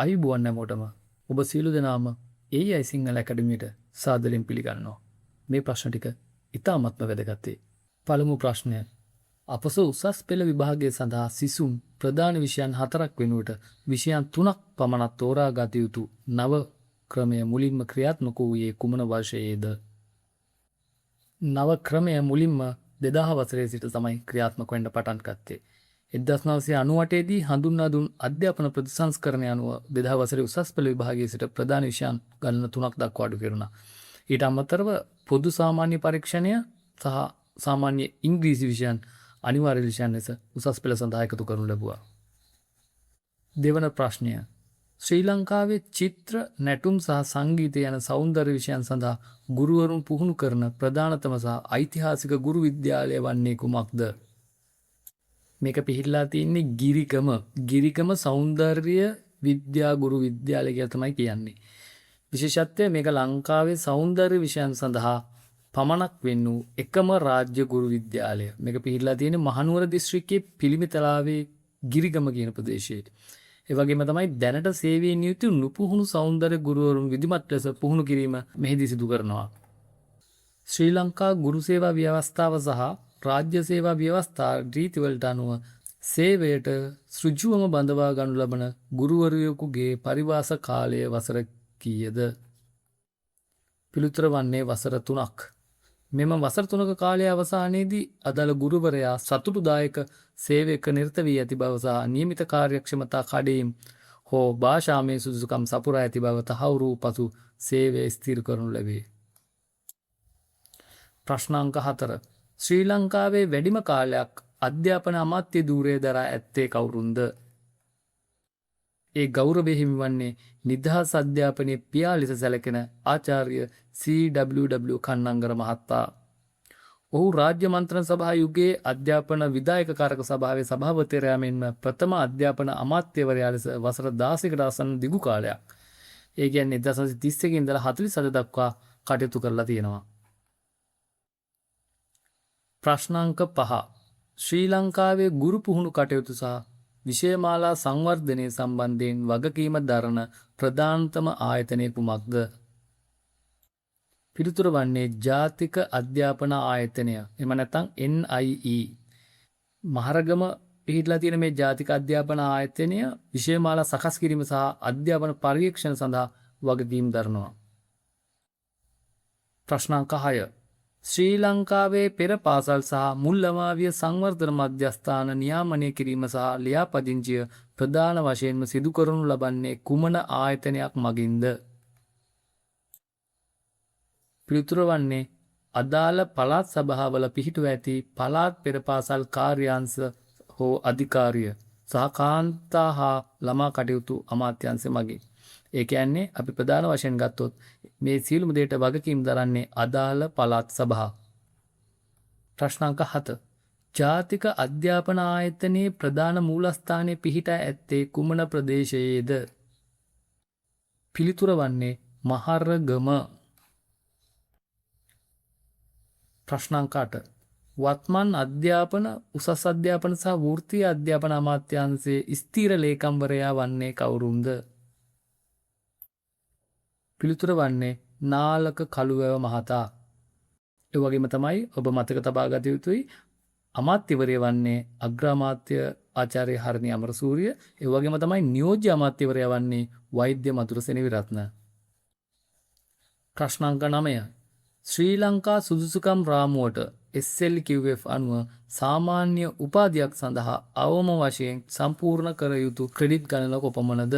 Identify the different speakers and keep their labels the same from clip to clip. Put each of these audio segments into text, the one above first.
Speaker 1: අයිබෝන් හැමෝටම ඔබ සියලු දෙනාම AI සිංහල ඇකඩමියට සාදරයෙන් පිළිගන්නවා. මේ ප්‍රශ්න ටික ඉතාමත්ම වැදගත්වේ. පළමු ප්‍රශ්නය. අපස උසස් පෙළ විභාගය සඳහා සිසුන් ප්‍රධාන විෂයන් 4ක් වෙනුවට විෂයන් 3ක් පමණක් තෝරා ගත යුතු නව ක්‍රමය මුලින්ම ක්‍රියාත්මක වූයේ කුමන වර්ෂයේද? නව ක්‍රමය මුලින්ම 2000 වසරේ සිට තමයි ක්‍රියාත්මක වෙන්න පටන් ගත්තේ. 1998 දී හඳුන්වා දුන් අධ්‍යාපන ප්‍රතිසංස්කරණය අනුව 2000 වසරේ උසස් පෙළ විභාගයේ සිට ප්‍රධාන විෂයන් ගණන 3ක් දක්වා අඩු කෙරුණා. ඊට අමතරව පොදු සාමාන්‍ය පරීක්ෂණය සහ සාමාන්‍ය ඉංග්‍රීසි විෂයන් අනිවාර්ය විෂයන් ලෙස උසස් පෙළ සඳහා එකතු කරනු ලැබුවා. දෙවන ප්‍රශ්නය. ශ්‍රී ලංකාවේ චිත්‍ර, නැටුම් සහ සංගීතය යන සෞන්දර්ය විෂයන් සඳහා ගුරුවරුන් පුහුණු කරන ප්‍රධානතම සහ ඓතිහාසික ගුරු විද්‍යාලය වන්නේ කුමක්ද? මේක පිහිටලා තියෙන්නේ ගිරිකම සෞන්දර්ය විද්‍යා ගුරු විද්‍යාලය කියලා තමයි කියන්නේ. විශේෂත්වය මේක ලංකාවේ සෞන්දර්ය විෂයන් සඳහා පමණක් වෙන් වූ එකම රාජ්‍ය ගුරු විද්‍යාලය. මේක පිහිටලා තියෙන්නේ මහනුවර දිස්ත්‍රික්කයේ පිළිමිතලාවේ ගිරිගම කියන ප්‍රදේශයේ. ඒ වගේම තමයි දැනට සේවයේ නියුතු නුපුහුණු සෞන්දර්ය ගුරුවරුන් විධිමත් ලෙස පුහුණු කිරීම මෙහිදී සිදු කරනවා. ශ්‍රී ලංකා ගුරු සේවා ව්‍යවස්ථාව සහ රාජ්‍ය සේවා ව්‍යවස්ථා රීතිවලට අනුව සේවයට සෘජුවම බඳවා ගනු ලබන ගුරුවරයෙකුගේ පරිවාස කාලය වසර කීයද? පිළිතුර වන්නේ වසර 3ක්. මෙම වසර 3ක කාලය අවසානයේදී අදාළ ගුරුවරයා සතුටුදායක සේවයක නිරත වී ඇති බව සහ නියමිත කාර්යක්ෂමතා කඩයිම් හෝ භාෂාමය සුදුසුකම් සපුරා ඇති බව තහවුරු පසු සේවය ස්ථිර කරනු ලැබේ. ප්‍රශ්නාංක 4. ශ්‍රී ලංකාවේ වැඩිම කාලයක් අධ්‍යාපන අමාත්‍ය ධූරය දරා ඇත්තේ කවුරුන්ද? ඒ ගෞරවය හිමිවන්නේ නිදහස් අධ්‍යාපනයේ පියා ලෙස සැලකෙන ආචාර්ය C.W.W. කන්නංගර මහතා. ඔහු රාජ්‍ය මන්ත්‍රණ සභා යුගයේ අධ්‍යාපන විධායක කාරක සභාවේ සභාපතිවරයා මෙන්ම ප්‍රථම අධ්‍යාපන අමාත්‍යවරයා ලෙස වසර 16කට ආසන්න දිගු කාලයක්, ඒ කියන්නේ 1931 ඉඳලා 47 දක්වා කටයුතු කරලා තියෙනවා. ප්‍රශ්නාංක 5. ශ්‍රී ලංකාවේ ගුරු පුහුණු කටයුතු සහ විෂයමාලා සංවර්ධනය සම්බන්ධයෙන් වගකීම දරන ප්‍රධානතම ආයතනය කුමක්ද? පිළිතුර වන්නේ ජාතික අධ්‍යාපන ආයතනය. එම නැත්නම් NIE. මහරගම පිහිටලා තියෙන මේ ජාතික අධ්‍යාපන ආයතනය විෂයමාලා සකස් කිරීම සහ අධ්‍යාපන පරීක්ෂණ සඳහා වගකීම් දරනවා. ප්‍රශ්නාංක 6. ශ්‍රී ලංකාවේ පෙර පාසල් සහ මුල් ළමාවිය සංවර්ධන මධ්‍යස්ථාන නියාමනය කිරීම සහ ලියාපදිංචිය ප්‍රධාන වශයෙන්ම සිදු කරනු ලබන්නේ කුමන ආයතනයක් මගින්ද? පිළිතුර වන්නේ අදාළ පළාත් සභාවල පිහිටුව ඇති පළාත් පෙර පාසල් කාර්යාංශ හෝ අධිකාරිය සහ කාන්තා හා ළමා කටයුතු අමාත්‍යාංශ මගින්. ඒ කියන්නේ අපි ප්‍රධාන වශයෙන් ගත්තොත් මේ සියලුම දේට වගකීම් දරන්නේ අදාළ පළාත් සභා. ප්‍රශ්නාංක 7. ජාතික අධ්‍යාපන ආයතනයේ ප්‍රධාන මූලස්ථානයේ පිහිටා ඇත්තේ කුමන ප්‍රදේශයේද? පිළිතුර වන්නේ මහරගම. ප්‍රශ්නාංක 8. වත්මන් අධ්‍යාපන, උසස් අධ්‍යාපන සහ වෘත්තීය අධ්‍යාපන අමාත්‍යාංශයේ ස්ථීර ලේකම්වරයා වන්නේ කවුරුන්ද? පිළිතුර වන්නේ නාලක කළුවැව මහතා. ඒ වගේම තමයි ඔබ මතක තබා ගත යුතුයි අමාත්‍යවරය වන්නේ අග්‍රාමාත්‍ය ආචාර්ය හරණි අමරසූරිය. ඒ වගේම තමයි නියෝජ්‍ය අමාත්‍යවරයා වන්නේ වෛද්‍ය මధుර සෙනවිරත්න. ප්‍රශ්නාංක 9. ශ්‍රී ලංකා සුදුසුකම් රාමුවට SLQF අනුව සාමාන්‍ය උපාධියක් සඳහා අවම වශයෙන් සම්පූර්ණ කර යුතු ක්‍රෙඩිට් ගණන කොපමණද?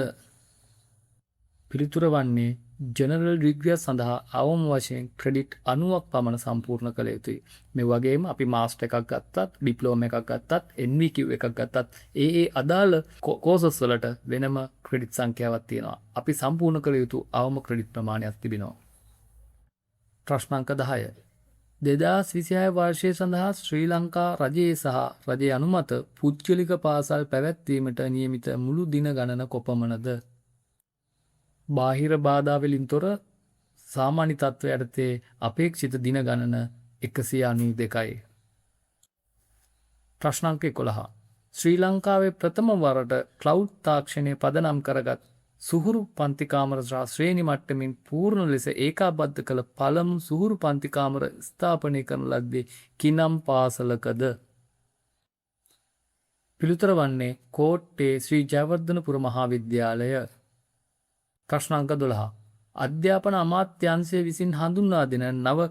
Speaker 1: පිළිතුර වන්නේ ජෙනරල් ඩිග්‍රිය සඳහා අවම වශයෙන් ක්‍රෙඩිට් 90ක් පමණ සම්පූර්ණ කළ යුතුයි. මේ වගේම අපි මාස්ටර් එකක් ගත්තත්, ඩිප්ලෝමා එකක් ගත්තත්, NVQ එකක් ගත්තත් ඒ අදාළ කෝසස් වලට වෙනම ක්‍රෙඩිට් සංඛ්‍යාවක් තියෙනවා. අපි සම්පූර්ණ කළ යුතු අවම ක්‍රෙඩිට් ප්‍රමාණයක් තිබෙනවා. ප්‍රශ්නාංක 10. 2026 වර්ෂය සඳහා ශ්‍රී ලංකා රජයේ සහ රජයේ අනුමත පුද්ගලික පාසල් පැවැත්වීමට නියමිත මුළු දින ගණන කොපමණද? බාහිර බාධා වලින් තොර සාමාන්‍ය තත්ත්වයට යටතේ අපේක්ෂිත දින ගණන 192යි. ප්‍රශ්නාංක 11. ශ්‍රී ලංකාවේ ප්‍රථම වරට ක්ලවුඩ් තාක්ෂණය පදනම් කරගත් සුහුරු පන්තිකාමර ශ්‍රේණි මට්ටමින් පූර්ණ ලෙස ඒකාබද්ධ කළ පළමු සුහුරු පන්තිකාමර ස්ථාපනය කරන ලද්දේ කිනම් පාසලකද? පිළිතුර වන්නේ කෝට්ටේ ශ්‍රී ජයවර්ධනපුර මහාවිද්‍යාලය. ප්‍රශ්න අංක 12. අධ්‍යාපන අමාත්‍යාංශය විසින් හඳුන්වා දෙන නව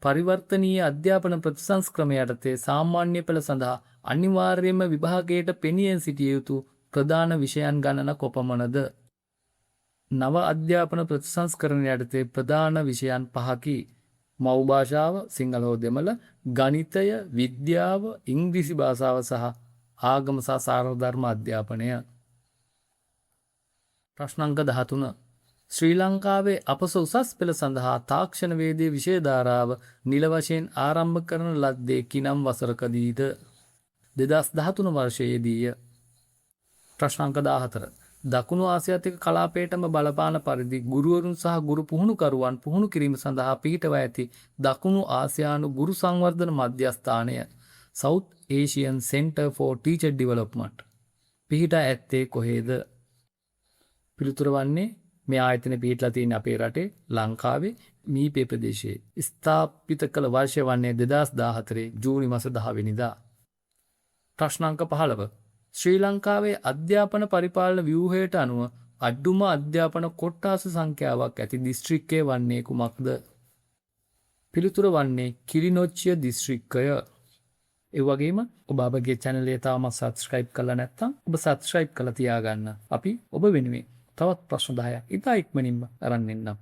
Speaker 1: පරිවර්තනීය අධ්‍යාපන ප්‍රතිසංස්ක්‍රම යටතේ සාමාන්‍ය පෙළ සඳහා අනිවාර්යයෙන්ම විභාගයට පෙනී සිටිය යුතු ප්‍රධාන විෂයන් ගණන කොපමණද? නව අධ්‍යාපන ප්‍රතිසංස්කරණ යටතේ ප්‍රධාන විෂයන් 5කි. මව් භාෂාව සිංහල හෝ දෙමළ, ගණිතය, විද්‍යාව, ඉංග්‍රීසි භාෂාව සහ ආගම සහ සාරධර්ම අධ්‍යාපනය. ප්‍රශ්න අංක 13. ශ්‍රී ලංකාවේ අපස උසස් පෙළ සඳහා තාක්ෂණ වේදයේ විෂය ධාරාව නිල වශයෙන් ආරම්භ කරන ලද්දේ කිනම් වසරකදීද? 2013 වර්ෂයේදීය. ප්‍රශ්න අංක 14. දකුණු ආසියාතික කලාපයටම බලපාන පරිදි ගුරුවරුන් සහ ගුරු පුහුණුකරුවන් පුහුණු කිරීම සඳහා පිහිටවා ඇති දකුණු ආසියානු ගුරු සංවර්ධන මධ්‍යස්ථානය South Asian Center for Teacher Development පිහිටා ඇත්තේ කොහේද? පිළිතුර වන්නේ මේ ආයතනය පිහිටලා තියෙන අපේ රටේ ලංකාවේ මීපේ ප්‍රදේශයේ. ස්ථාපිත කළ වර්ෂය වන්නේ 2014 ජූනි මාස 10 වෙනිදා. ප්‍රශ්න අංක 15. ශ්‍රී ලංකාවේ අධ්‍යාපන පරිපාලන ව්‍යුහයට අනුව අඩුම අධ්‍යාපන කොට්ටාස සංඛ්‍යාවක් ඇති දිස්ත්‍රික්කය වන්නේ කුමක්ද? පිළිතුර වන්නේ කිලිනොච්චිය දිස්ත්‍රික්කය. ඒ වගේම ඔබ අපගේ channel එක තාම subscribe කරලා නැත්නම් ඔබ subscribe කරලා තියාගන්න. අපි ඔබ වෙනුවෙන් තවත් ප්‍රශ්න 10ක් ඉතා ඉක්මනින්ම අරන් එන්නම්.